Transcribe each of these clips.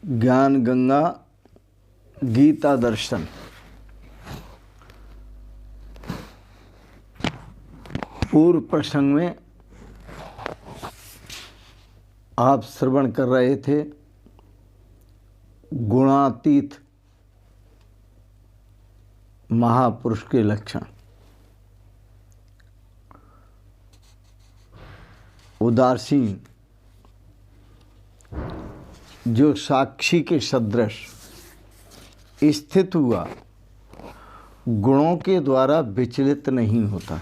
ज्ञान गंगा गीता दर्शन। पूर्व प्रसंग में आप श्रवण कर रहे थे गुणातीत महापुरुष के लक्षण। उदासीन, जो साक्षी के सदृश स्थित हुआ, गुणों के द्वारा विचलित नहीं होता।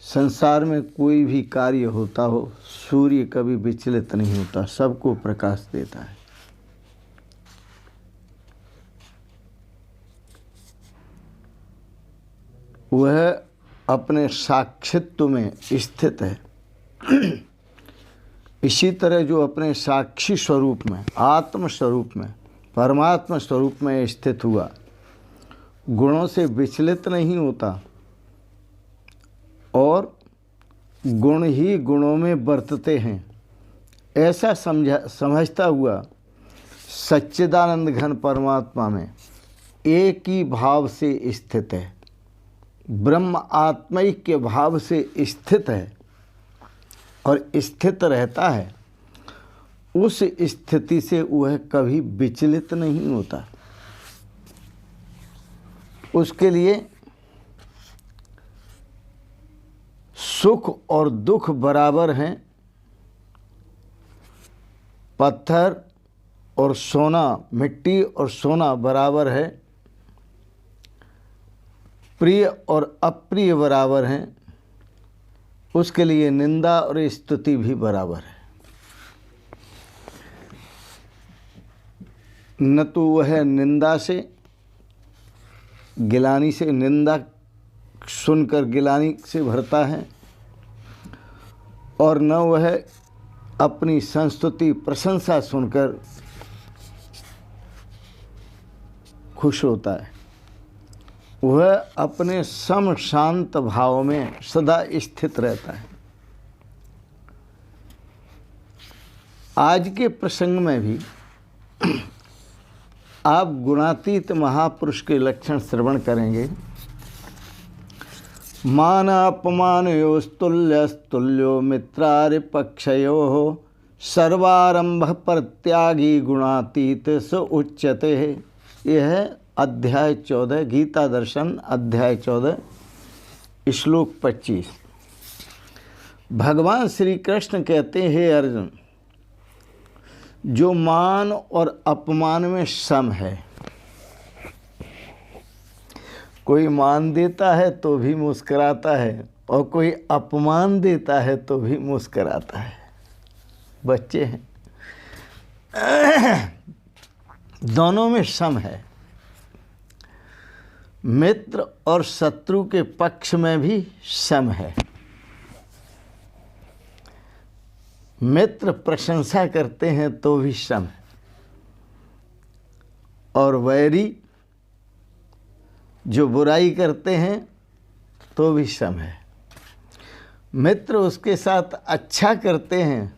संसार में कोई भी कार्य होता हो, सूर्य कभी विचलित नहीं होता, सबको प्रकाश देता है। वह अपने साक्षित्व में स्थित है। इसी तरह जो अपने साक्षी स्वरूप में, आत्म स्वरूप में, परमात्मा स्वरूप में स्थित हुआ, गुणों से विचलित नहीं होता और गुण ही गुणों में बरतते हैं, ऐसा समझता हुआ सच्चिदानंद घन परमात्मा में एक ही भाव से स्थित है, ब्रह्म आत्मैक्य भाव से स्थित है और स्थित रहता है। उस स्थिति से वह कभी विचलित नहीं होता। उसके लिए सुख और दुख बराबर हैं, पत्थर और सोना, मिट्टी और सोना बराबर है, प्रिय और अप्रिय बराबर हैं। उसके लिए निंदा और स्तुति भी बराबर है। न तो वह निंदा से, गिलानी से, निंदा सुनकर गिलानी से भरता है, और न वह अपनी संस्तुति प्रशंसा सुनकर खुश होता है। वह अपने सम शांत भाव में सदा स्थित रहता है। आज के प्रसंग में भी आप गुणातीत महापुरुष के लक्षण श्रवण करेंगे। मान अपमानयोस्तुल्यस्तुल्यो मित्रारिपक्षयोः सर्वारंभ परित्यागी गुणातीत स उच्यते। यह अध्याय 14, गीता दर्शन अध्याय 14, श्लोक 25। भगवान श्री कृष्ण कहते हैं, हे अर्जुन, जो मान और अपमान में सम है, कोई मान देता है तो भी मुस्कुराता है और कोई अपमान देता है तो भी मुस्कुराता है। बच्चे हैं, दोनों में सम है। मित्र और शत्रु के पक्ष में भी सम है। मित्र प्रशंसा करते हैं तो भी सम है, और वैरी जो बुराई करते हैं तो भी सम है। मित्र उसके साथ अच्छा करते हैं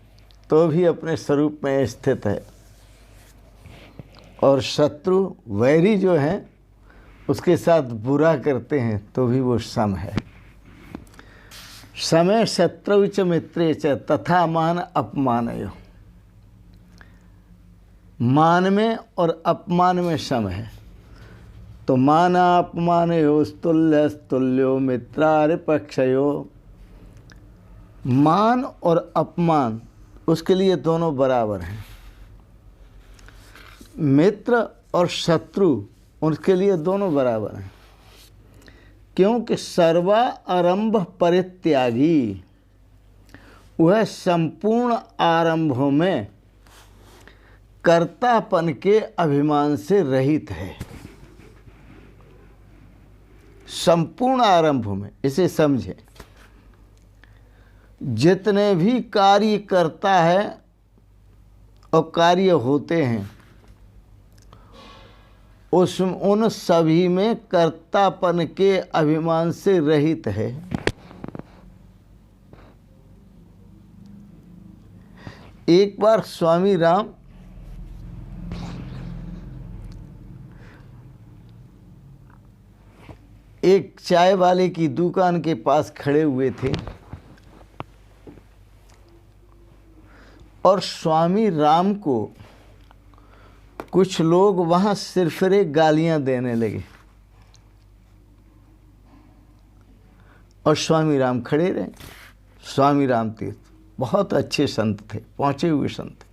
तो भी अपने स्वरूप में स्थित है, और शत्रु वैरी जो है उसके साथ बुरा करते हैं तो भी वो सम है। समय शत्रु च मित्रे च तथा मान अपमानयो। मान में और अपमान में सम है। तो मानापमानयोस्तुल्यस्तुल्यो मित्रारिपक्षयो। मान और अपमान उसके लिए दोनों बराबर हैं। मित्र और शत्रु उसके लिए दोनों बराबर हैं, क्योंकि सर्वा आरंभ परित्यागी, वह संपूर्ण आरंभों में कर्तापन के अभिमान से रहित है। संपूर्ण आरंभों में, इसे समझे, जितने भी कार्य करता है और कार्य होते हैं, उन सभी में कर्तापन के अभिमान से रहित है। एक बार स्वामी राम एक चाय वाले की दुकान के पास खड़े हुए थे और स्वामी राम को कुछ लोग वहाँ सिरफिरे गालियाँ देने लगे और स्वामी राम खड़े रहे। स्वामी राम तीर्थ बहुत अच्छे संत थे, पहुँचे हुए संत थे।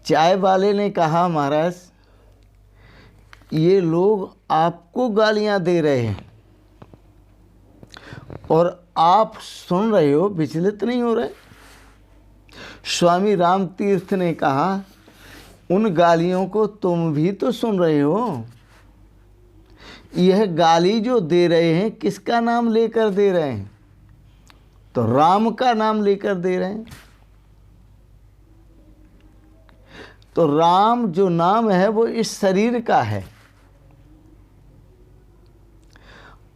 चाय वाले ने कहा, महाराज ये लोग आपको गालियां दे रहे हैं और आप सुन रहे हो, विचलित नहीं हो रहे। स्वामी राम तीर्थ ने कहा, उन गालियों को तुम भी तो सुन रहे हो। यह गाली जो दे रहे हैं किसका नाम लेकर दे रहे हैं? तो राम का नाम लेकर दे रहे हैं। तो राम जो नाम है वो इस शरीर का है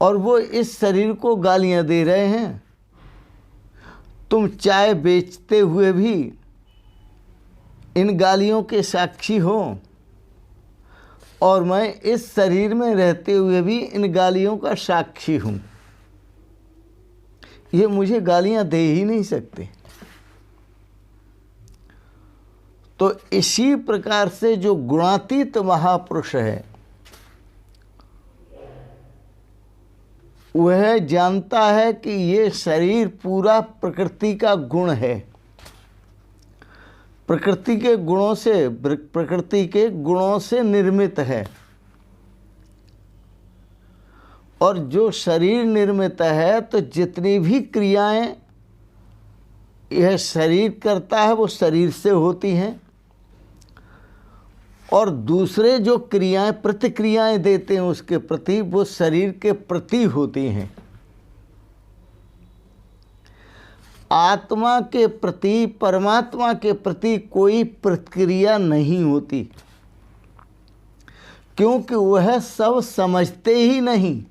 और वो इस शरीर को गालियां दे रहे हैं। तुम चाय बेचते हुए भी इन गालियों के साक्षी हो और मैं इस शरीर में रहते हुए भी इन गालियों का साक्षी हूँ। ये मुझे गालियां दे ही नहीं सकते। तो इसी प्रकार से जो गुणातीत महापुरुष है वह जानता है कि ये शरीर पूरा प्रकृति का गुण है, प्रकृति के गुणों से निर्मित है। और जो शरीर निर्मित है तो जितनी भी क्रियाएं यह शरीर करता है वो शरीर से होती हैं और दूसरे जो क्रियाएं प्रतिक्रियाएं देते हैं उसके प्रति वो शरीर के प्रति होती हैं। आत्मा के प्रति, परमात्मा के प्रति कोई प्रतिक्रिया नहीं होती, क्योंकि वह सब समझते ही नहीं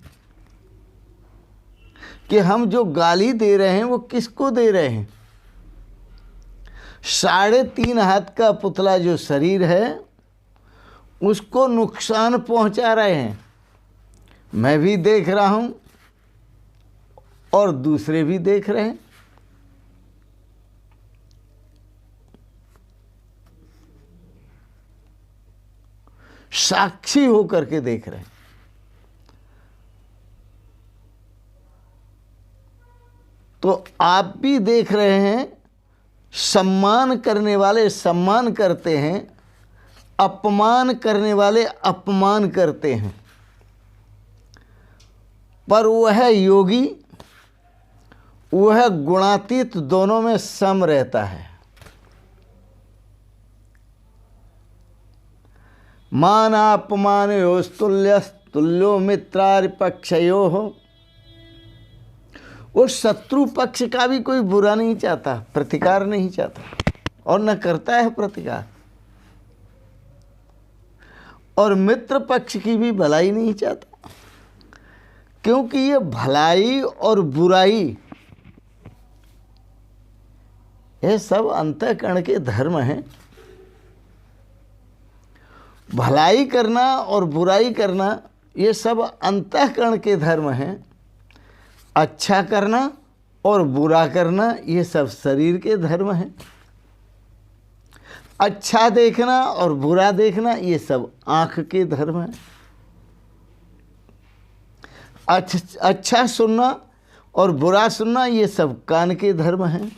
कि हम जो गाली दे रहे हैं वो किसको दे रहे हैं। 3.5 हाथ का पुतला जो शरीर है उसको नुकसान पहुंचा रहे हैं। मैं भी देख रहा हूं और दूसरे भी देख रहे हैं। साक्षी होकर के देख रहे हैं। तो आप भी देख रहे हैं, सम्मान करने वाले सम्मान करते हैं, अपमान करने वाले अपमान करते हैं, पर वह योगी, वह गुणातीत दोनों में सम रहता है। मानापमानयोस्तुल्यो मित्रारिपक्षयोः। वो शत्रु पक्ष का भी कोई बुरा नहीं चाहता, प्रतिकार नहीं चाहता और न करता है प्रतिकार, और मित्र पक्ष की भी भलाई नहीं चाहता, क्योंकि ये भलाई और बुराई ये सब अंतःकरण के धर्म हैं। भलाई करना और बुराई करना ये सब अंतःकरण के धर्म हैं। अच्छा करना और बुरा करना ये सब शरीर के धर्म हैं। अच्छा देखना और बुरा देखना ये सब आँख के धर्म हैं। अच्छा सुनना और बुरा सुनना ये सब कान के धर्म हैं।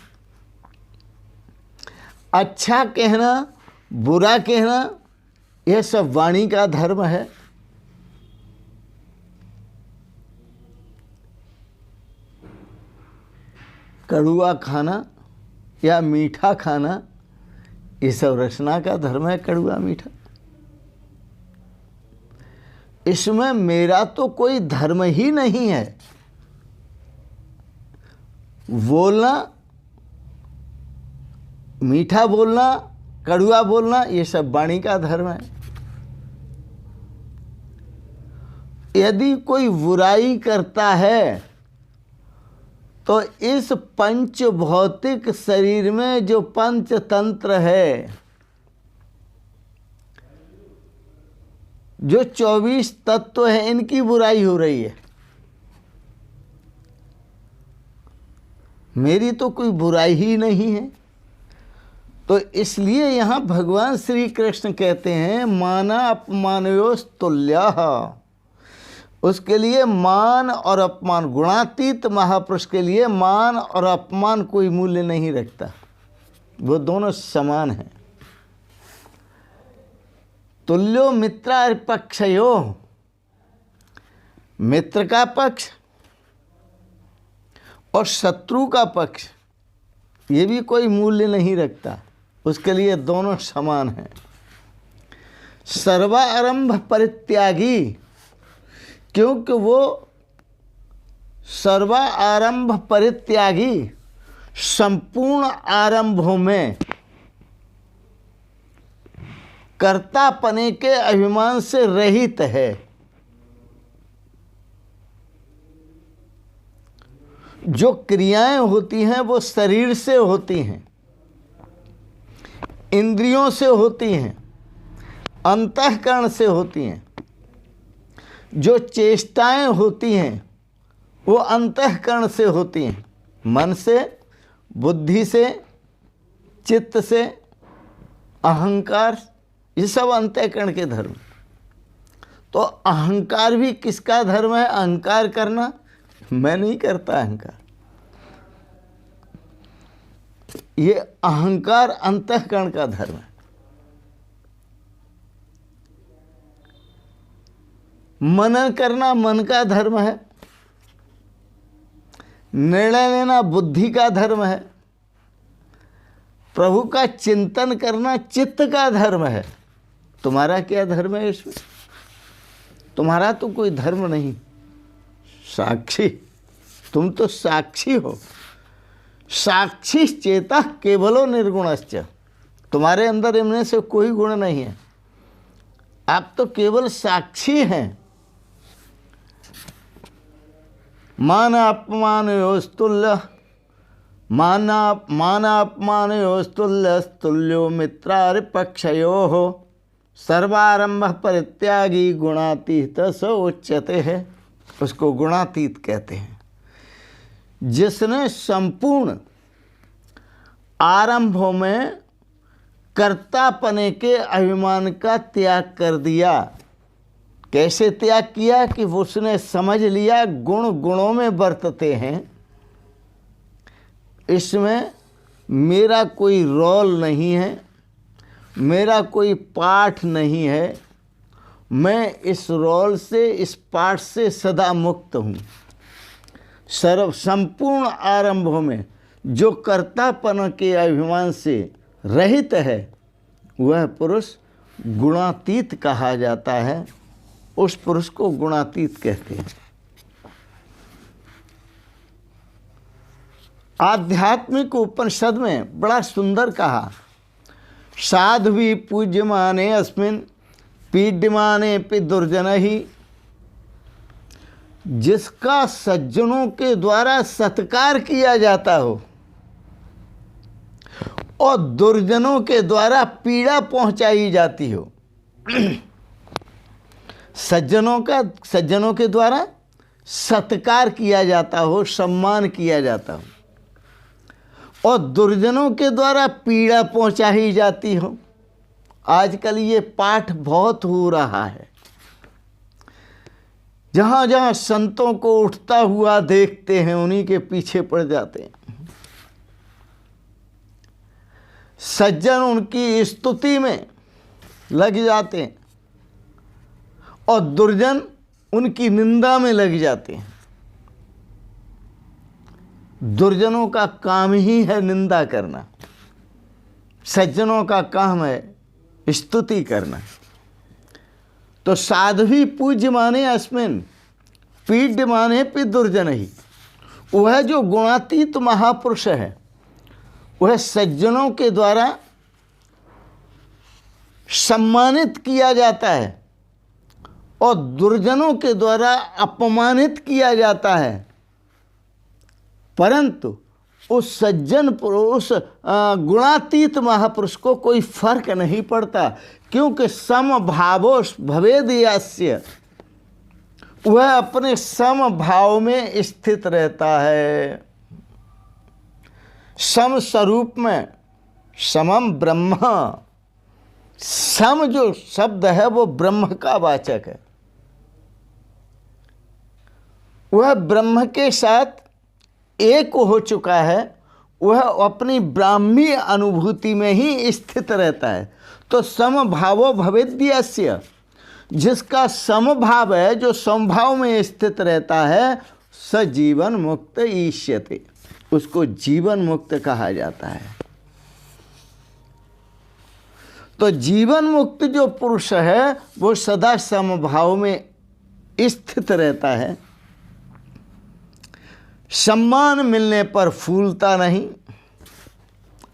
अच्छा कहना बुरा कहना यह सब वाणी का धर्म है। कड़ुआ खाना या मीठा खाना ये सब रचना का धर्म है। कड़ुआ मीठा, इसमें मेरा तो कोई धर्म ही नहीं है। बोलना, मीठा बोलना, कड़ुआ बोलना ये सब वाणी का धर्म है। यदि कोई बुराई करता है तो इस पंच भौतिक शरीर में जो पंच तंत्र है, जो 24 तत्व है, इनकी बुराई हो रही है। मेरी तो कोई बुराई ही नहीं है। तो इसलिए यहाँ भगवान श्री कृष्ण कहते हैं माना अपमानयोस् तुल्यः। उसके लिए मान और अपमान, गुणातीत महापुरुष के लिए मान और अपमान कोई मूल्य नहीं रखता, वो दोनों समान हैं। तुल्यो मित्रार् पक्षयो, मित्र का पक्ष और शत्रु का पक्ष ये भी कोई मूल्य नहीं रखता, उसके लिए दोनों समान हैं। सर्वारंभ परित्यागी, क्योंकि वो सर्वारंभ परित्यागी संपूर्ण आरंभों में कर्तापने के अभिमान से रहित है। जो क्रियाएं होती हैं वो शरीर से होती हैं, इंद्रियों से होती हैं, अंतःकरण से होती हैं। जो चेष्टाएं होती हैं वो अंतःकरण से होती हैं, मन से, बुद्धि से, चित्त से, अहंकार, ये सब अंतःकरण के धर्म। तो अहंकार भी किसका धर्म है? अहंकार करना, मैं नहीं करता अहंकार। ये अहंकार अंतःकरण का धर्म है। मनन करना मन का धर्म है, निर्णय लेना बुद्धि का धर्म है, प्रभु का चिंतन करना चित्त का धर्म है। तुम्हारा क्या धर्म है इसमें? तुम्हारा तो कोई धर्म नहीं। साक्षी, तुम तो साक्षी हो। साक्षी चेता केवलो निर्गुणश्च, तुम्हारे अंदर इनमें से कोई गुण नहीं है, आप तो केवल साक्षी हैं। मानापमानयोस्तुल्य, मानापमानयोस्तुल्यो मित्रारिपक्षयोः सर्वारंभ परित्यागी गुणातीत स उच्यते है। उसको गुणातीत कहते हैं। जिसने संपूर्ण आरंभों में कर्तापने के अभिमान का त्याग कर दिया। कैसे त्याग किया? कि उसने समझ लिया गुण गुणों में बरतते हैं, इसमें मेरा कोई रोल नहीं है, मेरा कोई पाठ नहीं है, मैं इस रोल से, इस पाठ से सदा मुक्त हूँ। संपूर्ण आरंभों में जो कर्तापन के अभिमान से रहित है वह पुरुष गुणातीत कहा जाता है। उस पुरुष को गुणातीत कहते हैं। आध्यात्मिक उपनिषद में बड़ा सुंदर कहा, साध्वी पूज्यमाने अस्मिन् पीड्यमाने पि दुर्जन ही। जिसका सज्जनों के द्वारा सत्कार किया जाता हो और दुर्जनों के द्वारा पीड़ा पहुंचाई जाती हो। सज्जनों के द्वारा सत्कार किया जाता हो, सम्मान किया जाता हो, और दुर्जनों के द्वारा पीड़ा पहुंचाई जाती हो। आजकल ये पाठ बहुत हो रहा है। जहाँ जहाँ संतों को उठता हुआ देखते हैं उन्हीं के पीछे पड़ जाते हैं। सज्जन उनकी स्तुति में लग जाते हैं और दुर्जन उनकी निंदा में लग जाते हैं। दुर्जनों का काम ही है निंदा करना, सज्जनों का काम है स्तुति करना। तो साध्वी पूज्य माने अस्मिन् पीड्य माने पि दुर्जन ही। वह जो गुणातीत महापुरुष है वह सज्जनों के द्वारा सम्मानित किया जाता है और दुर्जनों के द्वारा अपमानित किया जाता है। परंतु उस सज्जन पुरुष, गुणातीत महापुरुष को कोई फर्क नहीं पड़ता, क्योंकि समभावो भवेद यस्य, वह अपने समभाव में स्थित रहता है। सम स्वरूप में, समम ब्रह्म, सम जो शब्द है वो ब्रह्म का वाचक है। वह ब्रह्म के साथ एक हो चुका है, वह अपनी ब्राह्मी अनुभूति में ही स्थित रहता है। तो समभावो भवेद्यस्य, जिसका समभाव है, जो समभाव में स्थित रहता है, स जीवन मुक्त ईष्यते, उसको जीवन मुक्त कहा जाता है। तो जीवन मुक्त जो पुरुष है वो सदा समभाव में स्थित रहता है। सम्मान मिलने पर फूलता नहीं,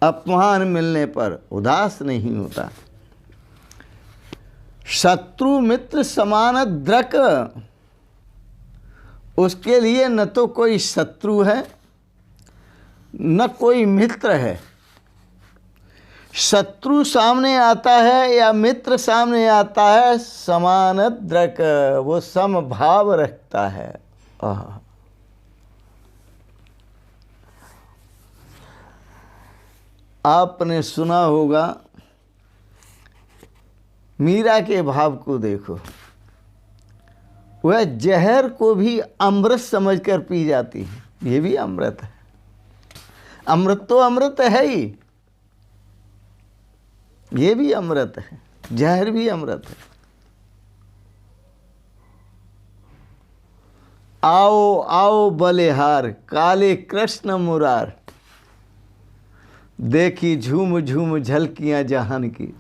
अपमान मिलने पर उदास नहीं होता। शत्रु मित्र समान द्रक, उसके लिए न तो कोई शत्रु है न कोई मित्र है। शत्रु सामने आता है या मित्र सामने आता है, समान द्रक, वो समभाव रखता है। आपने सुना होगा, मीरा के भाव को देखो, वह जहर को भी अमृत समझकर पी जाती है। ये भी अमृत है, अमृत तो अमृत है ही, ये भी अमृत है, जहर भी अमृत है। आओ आओ बलिहार, काले कृष्ण मुरार, देखी झूम झूम झलकियां जहान की।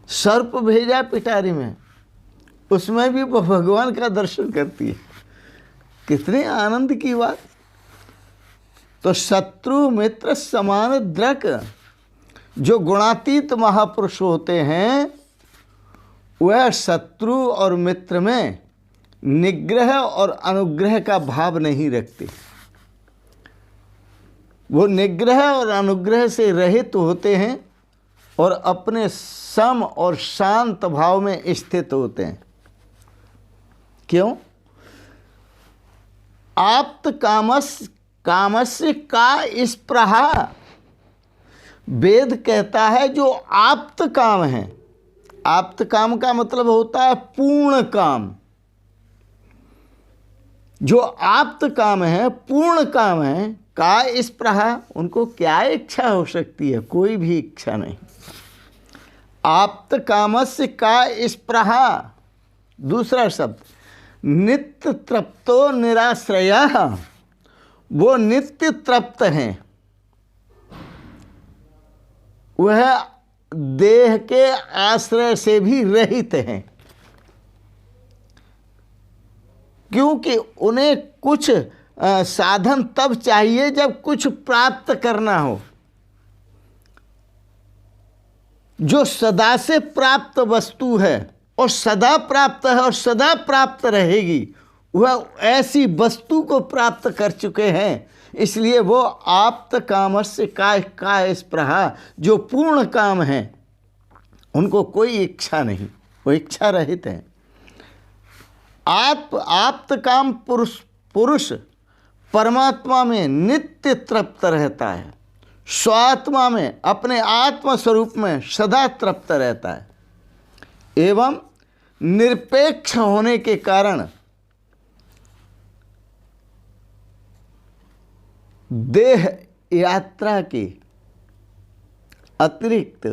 सर्प भेजा पिटारी में, उसमें भी वो भगवान का दर्शन करती है। कितने आनंद की बात। तो शत्रु मित्र समान द्रक, जो गुणातीत महापुरुष होते हैं वह शत्रु और मित्र में निग्रह और अनुग्रह का भाव नहीं रखते। वो निग्रह और अनुग्रह से रहित होते हैं और अपने सम और शांत भाव में स्थित होते हैं। क्यों? आप्त कामस्य का स्पृहा, वेद कहता है जो आप्त काम है। आप्त काम का मतलब होता है पूर्ण काम। जो आप्त काम है, पूर्ण काम है, का स्पृहा, उनको क्या इच्छा हो सकती है? कोई भी इच्छा नहीं। आप्त कामस्य का स्पृहा। दूसरा शब्द नित्य तृप्तो निराश्रयः, वो नित्य तृप्त हैं, वह देह के आश्रय से भी रहित हैं, क्योंकि उन्हें कुछ साधन तब चाहिए जब कुछ प्राप्त करना हो। जो सदा से प्राप्त वस्तु है और सदा प्राप्त है और सदा प्राप्त रहेगी, वह ऐसी वस्तु को प्राप्त कर चुके हैं, इसलिए वो आप्त कामस्य का स्पृहा, जो पूर्ण काम है, उनको कोई इच्छा नहीं, वो इच्छा रहित हैं। आप्त काम पुरुष परमात्मा में नित्य तृप्त रहता है, स्वात्मा में, अपने आत्म स्वरूप में सदा तृप्त रहता है, एवं निरपेक्ष होने के कारण देह यात्रा के अतिरिक्त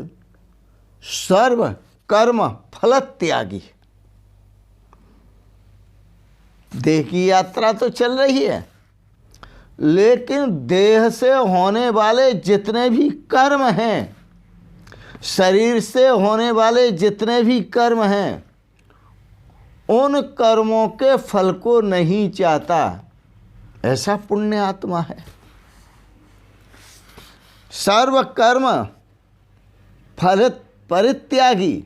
सर्व कर्म फल त्यागी। देह की यात्रा तो चल रही है, लेकिन देह से होने वाले जितने भी कर्म हैं, शरीर से होने वाले जितने भी कर्म हैं, उन कर्मों के फल को नहीं चाहता। ऐसा पुण्य आत्मा है। सर्व कर्म फल परित्यागी,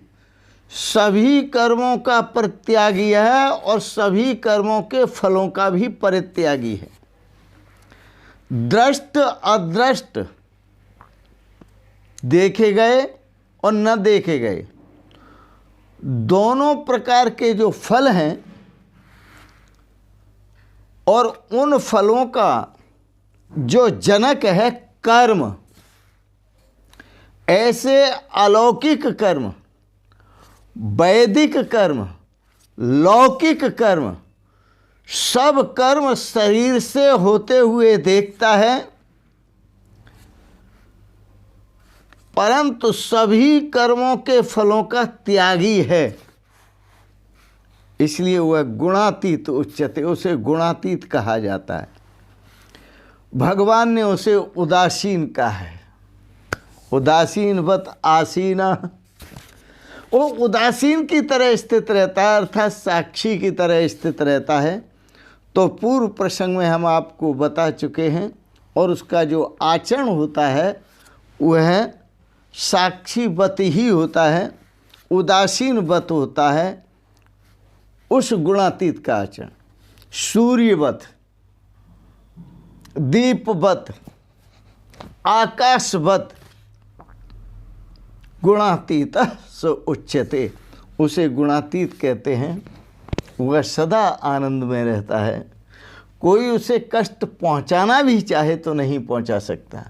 सभी कर्मों का परित्यागी है और सभी कर्मों के फलों का भी परित्यागी है। दृष्ट अदृष्ट, देखे गए और न देखे गए, दोनों प्रकार के जो फल हैं और उन फलों का जो जनक है कर्म, ऐसे अलौकिक कर्म, वैदिक कर्म, लौकिक कर्म, सब कर्म शरीर से होते हुए देखता है, परंतु सभी कर्मों के फलों का त्यागी है। इसलिए वह गुणातीत उच्यते, उसे गुणातीत कहा जाता है। भगवान ने उसे उदासीन कहा है, उदासीनवत आसीना। वो उदासीन की तरह स्थित रहता है, अर्थात साक्षी की तरह स्थित रहता है। तो पूर्व प्रसंग में हम आपको बता चुके हैं, और उसका जो आचरण होता है वह साक्षीवत ही होता है, उदासीनवत होता है। उस गुणातीत का आचरण सूर्यवत, दीपवत, आकाशवत गुणातीत स उच्यते, उसे गुणातीत कहते हैं। वह सदा आनंद में रहता है, कोई उसे कष्ट पहुंचाना भी चाहे तो नहीं पहुंचा सकता,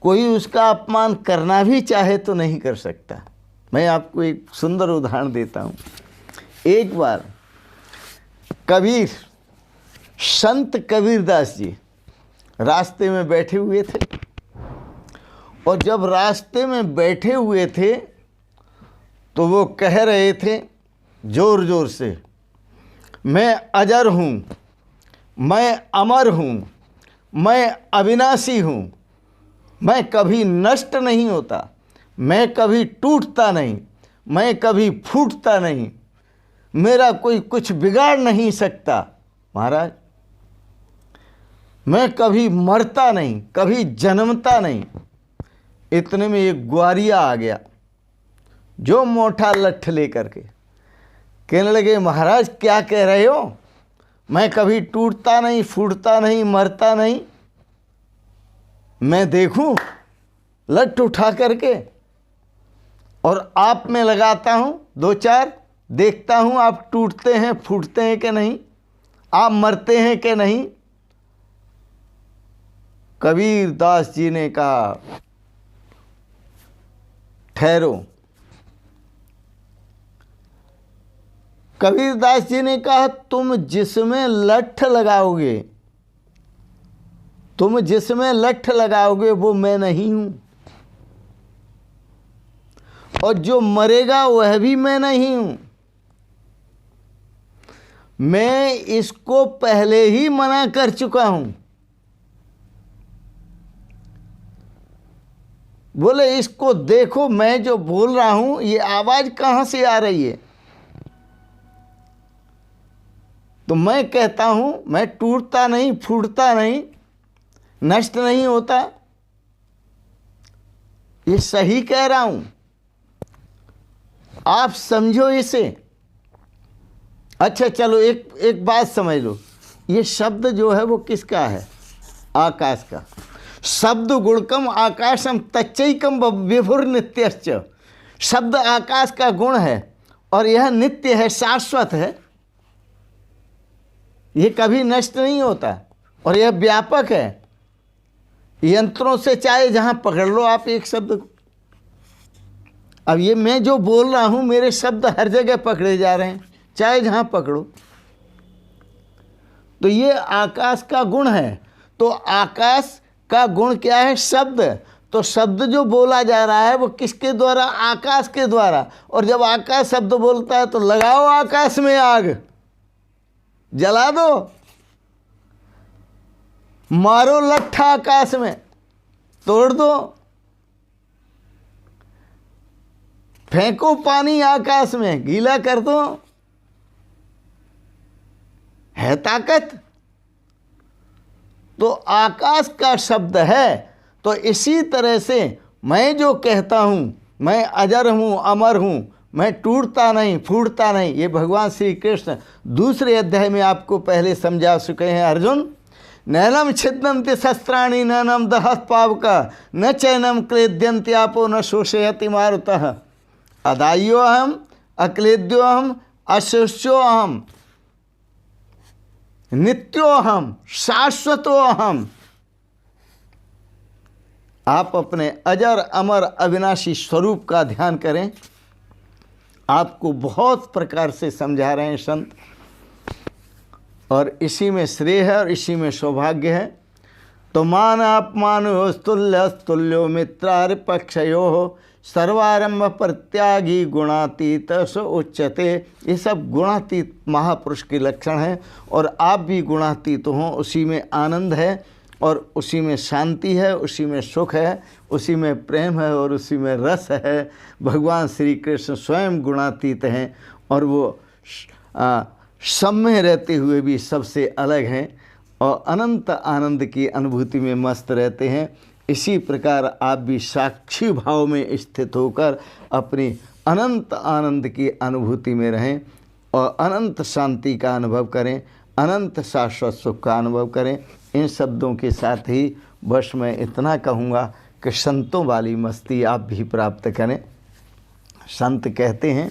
कोई उसका अपमान करना भी चाहे तो नहीं कर सकता। मैं आपको एक सुंदर उदाहरण देता हूँ। एक बार कबीर, संत कबीरदास जी रास्ते में बैठे हुए थे, और जब रास्ते में बैठे हुए थे तो वो कह रहे थे जोर जोर से, मैं अजर हूँ, मैं अमर हूँ, मैं अविनाशी हूँ, मैं कभी नष्ट नहीं होता, मैं कभी टूटता नहीं, मैं कभी फूटता नहीं, मेरा कोई कुछ बिगाड़ नहीं सकता। महाराज, मैं कभी मरता नहीं, कभी जन्मता नहीं। इतने में एक ग्वारिया आ गया, जो मोटा लठ लेकर के, कहने लगे, महाराज क्या कह रहे हो? मैं कभी टूटता नहीं, फूटता नहीं, मरता नहीं, मैं देखूं लठ उठा करके और आप में लगाता हूं दो चार, देखता हूं आप टूटते हैं, फूटते हैं कि नहीं, आप मरते हैं कि नहीं। कबीरदास जी ने कहा, ठहरो। कबीरदास जी ने कहा, तुम जिसमें लठ लगाओगे, तुम जिसमें लठ लगाओगे वो मैं नहीं हूं, और जो मरेगा वह भी मैं नहीं हूं। मैं इसको पहले ही मना कर चुका हूं। बोले, इसको देखो, मैं जो बोल रहा हूं ये आवाज कहां से आ रही है? तो मैं कहता हूं मैं टूटता नहीं, फूटता नहीं, नष्ट नहीं होता, ये सही कह रहा हूं, आप समझो इसे। अच्छा चलो एक बात समझ लो, ये शब्द जो है वो किसका है? आकाश का। शब्द गुणकम आकाशम तच्चैकम विभुर नित्यश्च। शब्द आकाश का गुण है और यह नित्य है, शाश्वत है, ये कभी नष्ट नहीं होता, और यह व्यापक है। यंत्रों से चाहे जहां पकड़ लो आप एक शब्द को। अब ये मैं जो बोल रहा हूं, मेरे शब्द हर जगह पकड़े जा रहे हैं, चाहे जहां पकड़ो। तो ये आकाश का गुण है। तो आकाश का गुण क्या है? शब्द। तो शब्द जो बोला जा रहा है वो किसके द्वारा? आकाश के द्वारा। और जब आकाश शब्द बोलता है तो लगाओ आकाश में आग, जला दो, मारो लट्ठा आकाश में, तोड़ दो, फेंको पानी आकाश में, गीला कर दो, है ताकत। तो आकाश का शब्द है। तो इसी तरह से मैं जो कहता हूं, मैं अजर हूं, अमर हूं, मैं टूटता नहीं, फूटता नहीं, ये भगवान श्री कृष्ण दूसरे अध्याय में आपको पहले समझा चुके हैं अर्जुन, नैनम छिदन्ति शस्त्राणि नैनम दहत पावका न चैनम क्लेद्यन्ति आपो न शोषयति मारुतः अदाह्योऽहम् अक्लेद्योऽहम् अशोष्योऽहम् नित्योऽहम् शाश्वतोऽहम्। आप अपने अजर अमर अविनाशी स्वरूप का ध्यान करें। आपको बहुत प्रकार से समझा रहे हैं संत, और इसी में श्रेय है और इसी में सौभाग्य है। तो मान अपमानो स्तुल्य स्तुल्यो मित्रार पक्षयो सर्वारंभ प्रत्यागी गुणातीत स उच्यते। ये सब गुणातीत महापुरुष के लक्षण हैं, और आप भी गुणातीत हों। उसी में आनंद है और उसी में शांति है, उसी में सुख है, उसी में प्रेम है और उसी में रस है। भगवान श्री कृष्ण स्वयं गुणातीत हैं और वो सब में रहते हुए भी सबसे अलग हैं और अनंत आनंद की अनुभूति में मस्त रहते हैं। इसी प्रकार आप भी साक्षी भाव में स्थित होकर अपनी अनंत आनंद की अनुभूति में रहें और अनंत शांति का अनुभव करें, अनंत शाश्वत सुख का अनुभव करें। इन शब्दों के साथ ही बस मैं इतना कहूँगा कि संतों वाली मस्ती आप भी प्राप्त करें। संत कहते हैं,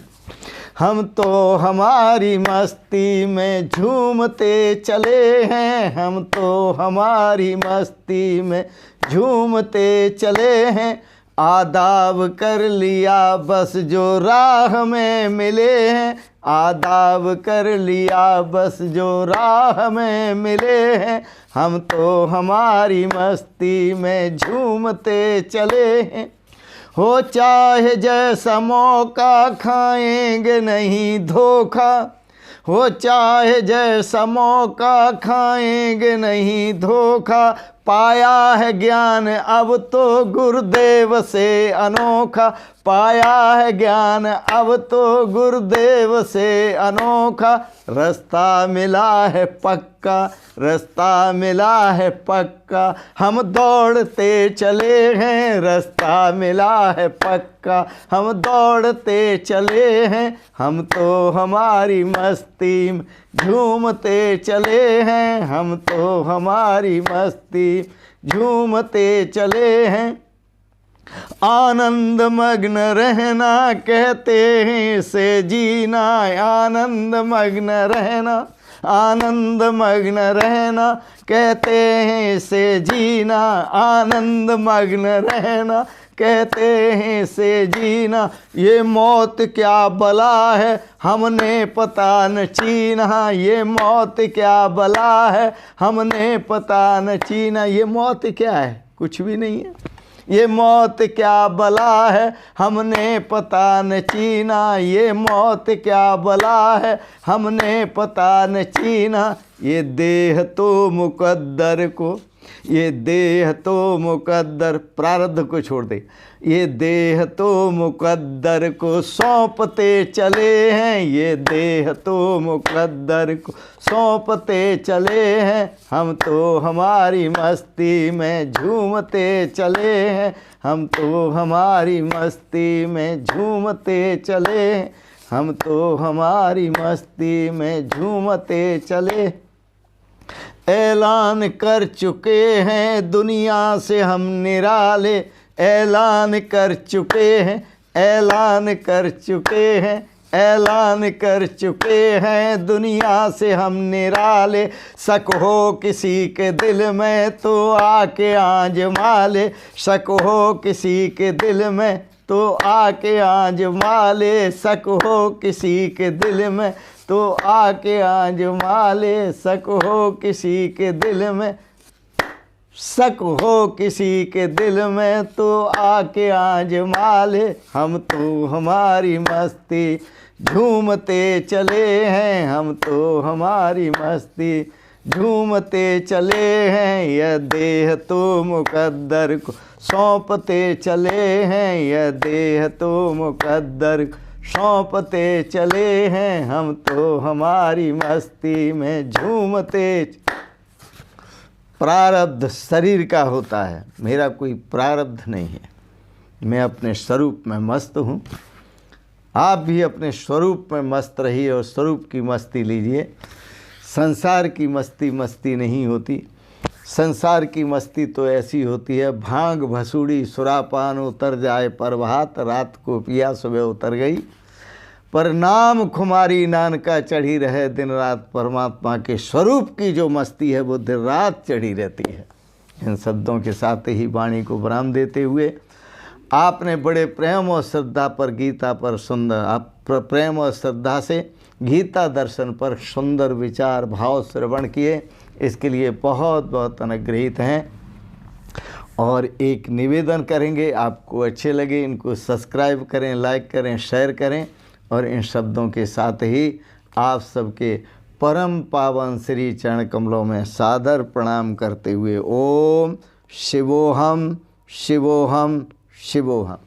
हम तो हमारी मस्ती में झूमते चले हैं, हम तो हमारी मस्ती में झूमते चले हैं। आदाब कर लिया बस जो राह में मिले हैं, आदाब कर लिया बस जो राह में मिले हैं। हम तो हमारी मस्ती में झूमते चले हैं। हो चाहे जैसा मौका खाएंगे नहीं धोखा, हो चाहे जैसा मौका खाएंगे नहीं धोखा। पाया है ज्ञान अब तो गुरुदेव से अनोखा, पाया है ज्ञान अब तो गुरुदेव से अनोखा। रास्ता मिला है पक्का, रास्ता मिला है पक्का। हम दौड़ते चले हैं, रास्ता मिला है पक्का। हम दौड़ते चले हैं, हम तो हमारी मस्ती में झूमते चले हैं, हम तो हमारी मस्ती झूमते चले हैं। आनंद मग्न रहना कहते हैं से जीना, आनंद मग्न रहना, आनंद मग्न रहना कहते हैं से जीना, आनंद मग्न रहना कहते हैं से जीना। ये मौत क्या बला है हमने पता न चीना, ये मौत क्या बला है हमने पता न चीना। ये मौत क्या है? कुछ भी नहीं है। ये मौत क्या बला है हमने पता न चीना, ये मौत क्या बला है हमने पता न चीना। ये देह तो मुकद्दर को, ये देह तो मुकद्दर, प्रारब्ध को छोड़ दे, ये देह तो मुकद्दर को सौंपते चले हैं, ये देह तो मुकद्दर को सौंपते चले हैं। हम तो हमारी मस्ती में झूमते चले हैं, हम तो हमारी मस्ती में झूमते चले हैं, हम तो हमारी मस्ती में झूमते चले। ऐलान कर चुके हैं दुनिया से हम निराले, ऐलान कर चुके हैं, ऐलान कर चुके हैं, ऐलान कर चुके हैं दुनिया से हम निराले। शक हो किसी के दिल में तो आके आजमा ले, शक हो किसी के दिल में तो आके आजमा ले। शक हो किसी के दिल में तो आके आजमा ले, शक हो किसी के दिल में, शक हो किसी के दिल में तो आके आजमा ले। हम तो हमारी मस्ती झूमते चले हैं, हम तो हमारी मस्ती झूमते चले हैं। यह देह तो मुकद्दर को सौंपते चले हैं, यह देह तो मुकद्दर सौंपते चले हैं। हम तो हमारी मस्ती में झूमते। प्रारब्ध शरीर का होता है, मेरा कोई प्रारब्ध नहीं है। मैं अपने स्वरूप में मस्त हूँ। आप भी अपने स्वरूप में मस्त रहिए और स्वरूप की मस्ती लीजिए। संसार की मस्ती मस्ती नहीं होती। संसार की मस्ती तो ऐसी होती है, भांग भसूड़ी सुरापान उतर जाए प्रभात, रात को पिया सुबह उतर गई, पर नाम खुमारी नानका चढ़ी रहे दिन रात। परमात्मा के स्वरूप की जो मस्ती है वो दिन रात चढ़ी रहती है। इन शब्दों के साथ ही वाणी को विराम देते हुए आपने बड़े प्रेम और श्रद्धा पर गीता पर सुंदर, आप प्रेम और श्रद्धा से गीता दर्शन पर सुंदर विचार भाव श्रवण किए, इसके लिए बहुत बहुत अनुग्रहित हैं। और एक निवेदन करेंगे, आपको अच्छे लगे इनको सब्सक्राइब करें, लाइक करें, शेयर करें। और इन शब्दों के साथ ही आप सबके परम पावन श्री चरण कमलों में सादर प्रणाम करते हुए ओम शिवोहम शिवोहम शिवोहम।